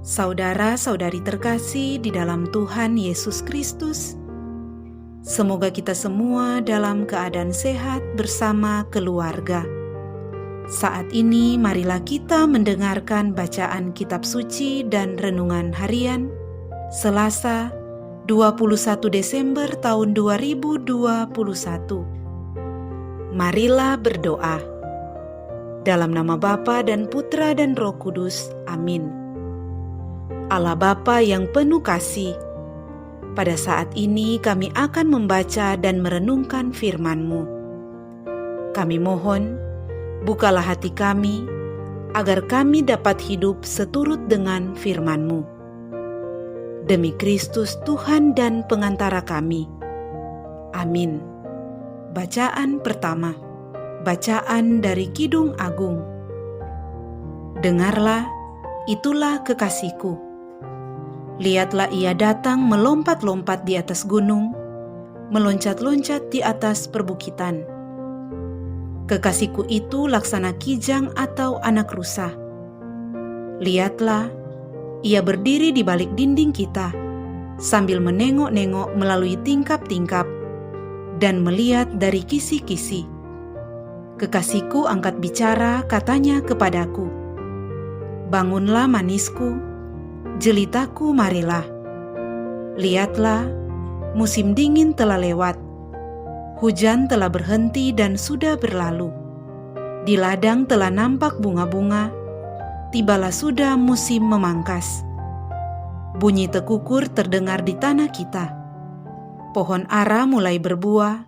Saudara-saudari terkasih di dalam Tuhan Yesus Kristus, semoga kita semua dalam keadaan sehat bersama keluarga. Saat ini marilah kita mendengarkan bacaan kitab suci dan renungan harian Selasa 21 Desember tahun 2021. Marilah berdoa. Dalam nama Bapa dan Putra dan Roh Kudus. Amin. Allah Bapa yang penuh kasih, pada saat ini kami akan membaca dan merenungkan firman-Mu. Kami mohon, bukalah hati kami, agar kami dapat hidup seturut dengan firman-Mu. Demi Kristus Tuhan dan pengantara kami. Amin. Bacaan pertama. Bacaan dari Kidung Agung. Dengarlah, itulah kekasihku. Lihatlah ia datang melompat-lompat di atas gunung, meloncat-loncat di atas perbukitan. Kekasihku itu laksana kijang atau anak rusa. Lihatlah, ia berdiri di balik dinding kita, sambil menengok-nengok melalui tingkap-tingkap, dan melihat dari kisi-kisi. Kekasihku angkat bicara, katanya kepadaku, "Bangunlah manisku, jelitaku marilah. Lihatlah, musim dingin telah lewat, hujan telah berhenti dan sudah berlalu. Di ladang telah nampak bunga-bunga, tibalah sudah musim memangkas. Bunyi tekukur terdengar di tanah kita. Pohon ara mulai berbuah,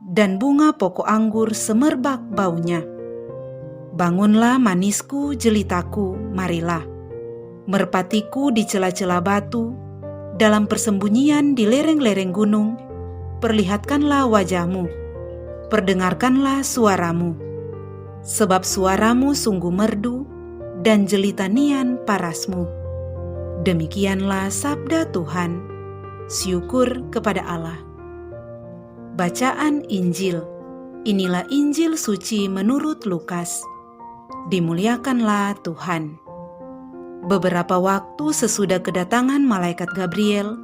dan bunga pokok anggur semerbak baunya. Bangunlah manisku, jelitaku, marilah. Merpatiku di celah-celah batu, dalam persembunyian di lereng-lereng gunung, perlihatkanlah wajahmu, perdengarkanlah suaramu. Sebab suaramu sungguh merdu, dan jelitanian parasmu." Demikianlah sabda Tuhan. Syukur kepada Allah. Bacaan Injil. Inilah Injil suci menurut Lukas. Dimuliakanlah Tuhan. Beberapa waktu sesudah kedatangan malaikat Gabriel,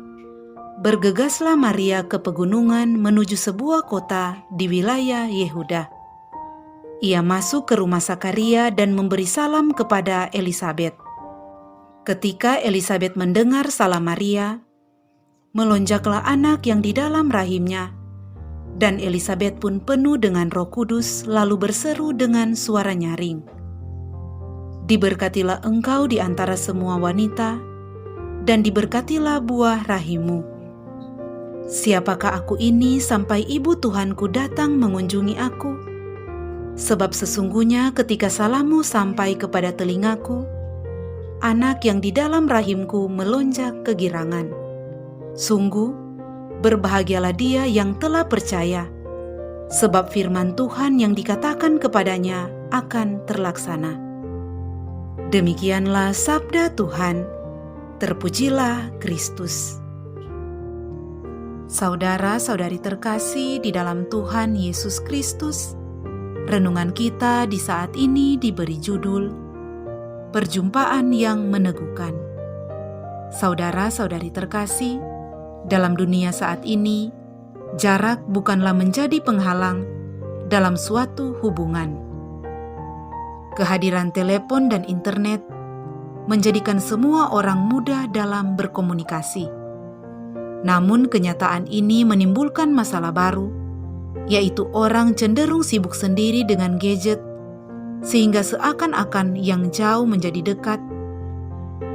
bergegaslah Maria ke pegunungan menuju sebuah kota di wilayah Yehuda. Ia masuk ke rumah Sakaria dan memberi salam kepada Elisabet. Ketika Elisabet mendengar salam Maria, melonjaklah anak yang di dalam rahimnya, dan Elisabet pun penuh dengan Roh Kudus lalu berseru dengan suara nyaring, "Diberkatilah engkau di antara semua wanita, dan diberkatilah buah rahimmu. Siapakah aku ini sampai ibu Tuhanku datang mengunjungi aku? Sebab sesungguhnya ketika salammu sampai kepada telingaku, anak yang di dalam rahimku melonjak kegirangan. Sungguh, berbahagialah dia yang telah percaya, sebab firman Tuhan yang dikatakan kepadanya akan terlaksana." Demikianlah sabda Tuhan. Terpujilah Kristus. Saudara-saudari terkasih di dalam Tuhan Yesus Kristus, renungan kita di saat ini diberi judul Perjumpaan yang Meneguhkan. Saudara-saudari terkasih, dalam dunia saat ini, jarak bukanlah menjadi penghalang dalam suatu hubungan. Kehadiran telepon dan internet menjadikan semua orang mudah dalam berkomunikasi. Namun kenyataan ini menimbulkan masalah baru, yaitu orang cenderung sibuk sendiri dengan gadget, sehingga seakan-akan yang jauh menjadi dekat,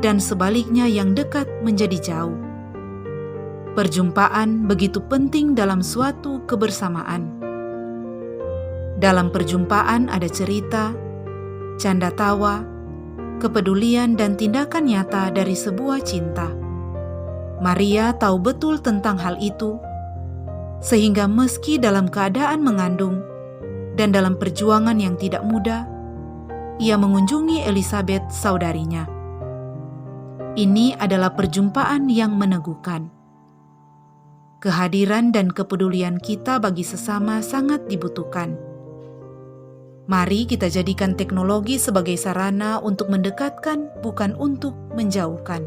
dan sebaliknya yang dekat menjadi jauh. Perjumpaan begitu penting dalam suatu kebersamaan. Dalam perjumpaan ada cerita, canda tawa, kepedulian dan tindakan nyata dari sebuah cinta. Maria tahu betul tentang hal itu, sehingga meski dalam keadaan mengandung dan dalam perjuangan yang tidak mudah, ia mengunjungi Elisabet saudarinya. Ini adalah perjumpaan yang meneguhkan. Kehadiran dan kepedulian kita bagi sesama sangat dibutuhkan. Mari kita jadikan teknologi sebagai sarana untuk mendekatkan, bukan untuk menjauhkan.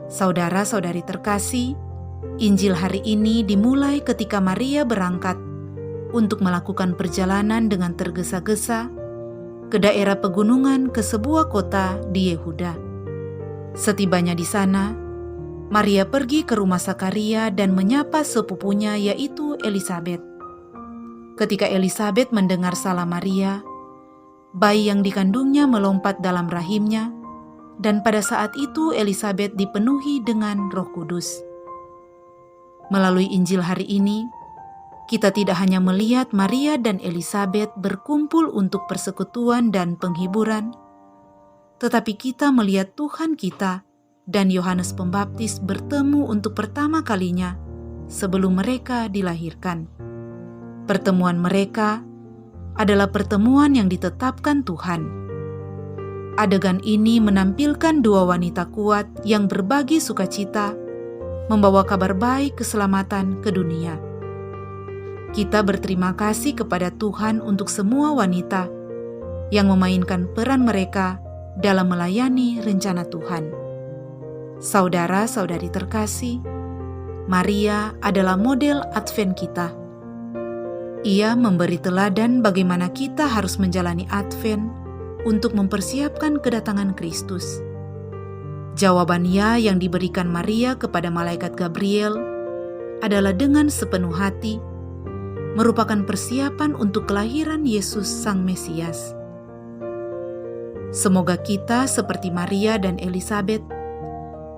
Saudara-saudari terkasih, Injil hari ini dimulai ketika Maria berangkat untuk melakukan perjalanan dengan tergesa-gesa ke daerah pegunungan ke sebuah kota di Yehuda. Setibanya di sana, Maria pergi ke rumah Sakaria dan menyapa sepupunya yaitu Elisabet. Ketika Elisabet mendengar salam Maria, bayi yang dikandungnya melompat dalam rahimnya, dan pada saat itu Elisabet dipenuhi dengan Roh Kudus. Melalui Injil hari ini, kita tidak hanya melihat Maria dan Elisabet berkumpul untuk persekutuan dan penghiburan, tetapi kita melihat Tuhan kita dan Yohanes Pembaptis bertemu untuk pertama kalinya sebelum mereka dilahirkan. Pertemuan mereka adalah pertemuan yang ditetapkan Tuhan. Adegan ini menampilkan dua wanita kuat yang berbagi sukacita, membawa kabar baik keselamatan ke dunia. Kita berterima kasih kepada Tuhan untuk semua wanita yang memainkan peran mereka dalam melayani rencana Tuhan. Saudara-saudari terkasih, Maria adalah model Advent kita. Ia memberi teladan bagaimana kita harus menjalani Advent untuk mempersiapkan kedatangan Kristus. Jawaban ya yang diberikan Maria kepada malaikat Gabriel adalah dengan sepenuh hati, merupakan persiapan untuk kelahiran Yesus Sang Mesias. Semoga kita seperti Maria dan Elisabet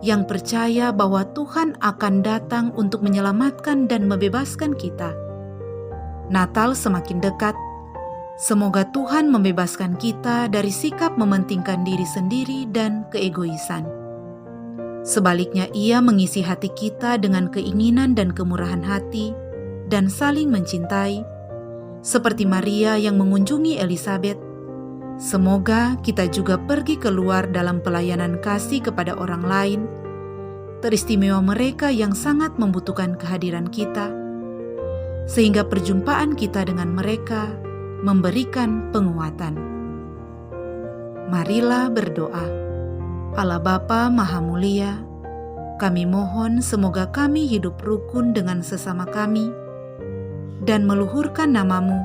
yang percaya bahwa Tuhan akan datang untuk menyelamatkan dan membebaskan kita. Natal semakin dekat. Semoga Tuhan membebaskan kita dari sikap mementingkan diri sendiri dan keegoisan. Sebaliknya, Ia mengisi hati kita dengan keinginan dan kemurahan hati dan saling mencintai, seperti Maria yang mengunjungi Elisabet. Semoga kita juga pergi keluar dalam pelayanan kasih kepada orang lain, teristimewa mereka yang sangat membutuhkan kehadiran kita, sehingga perjumpaan kita dengan mereka memberikan penguatan. Marilah berdoa. Allah Bapa Maha Mulia, kami mohon semoga kami hidup rukun dengan sesama kami dan meluhurkan nama-Mu,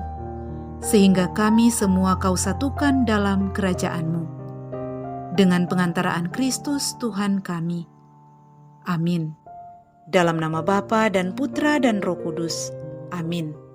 sehingga kami semua Kau satukan dalam kerajaan-Mu. Dengan pengantaraan Kristus Tuhan kami. Amin. Dalam nama Bapa dan Putra dan Roh Kudus. Amin.